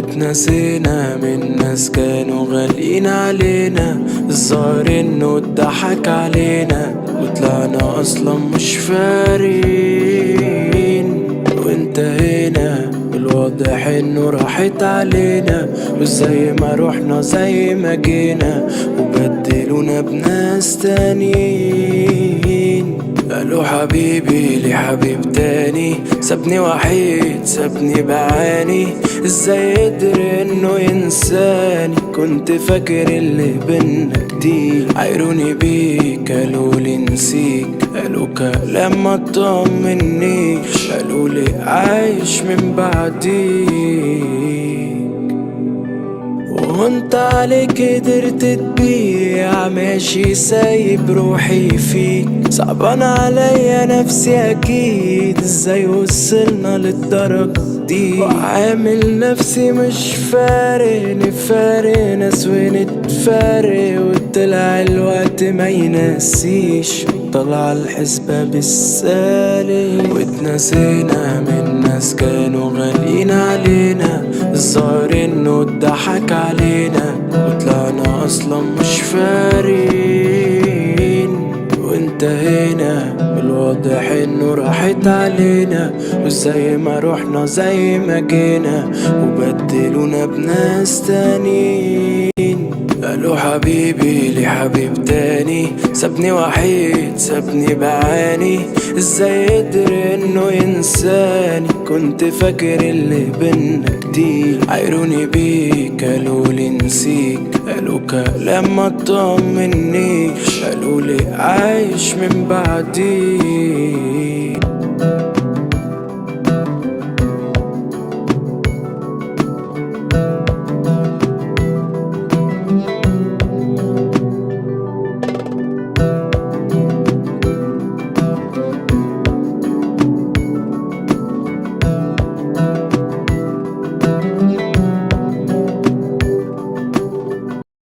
واتنسينا من ناس كانوا غاليين علينا. الظاهر انه اتضحك علينا وطلعنا اصلا مش فارقين، وانتهينا الواضح انه راحت علينا. وزي ما روحنا زي ما جينا وبدلونا بناس تانيين. قالوا حبيبي لي حبيب تاني، سابني وحيد سابني بعاني. ازاي قدر انه ينساني؟ كنت فاكر اللي بينا كتير. عايروني بيك قالولي نسيك، قالوا كلام ما طمنيش، قالولي عايش من بعديك. وانت عليك قدرت تبيع، ماشي سايب روحي فيك. صعبان عليا نفسي اكيد، ازاي وصلنا للدرجة دي؟ وعامل نفسي مش فارق، نفارق ناس ونتفارق، وطلع الوقت ما ينسيش، طلع الحسبة بالسالب. واتنسينا من ناس كانوا غاليين علينا. الظاهر انه اتضحك علينا وطلعنا اصلا مش فارقين، وانتهينا الواضح انه راحت علينا. وزي ما روحنا زي ما جينا وبدلونا بناس تانيين. قالوا حبيبي لي حبيب تاني، سابني وحيد سابني بعاني. ازاي قدر انه ينساني؟ كنت فاكر اللي بينا كتير. عايروني بيك قالولي نسيك، قالوا كلام ما طمنيش، قالولي عايش من بعديك.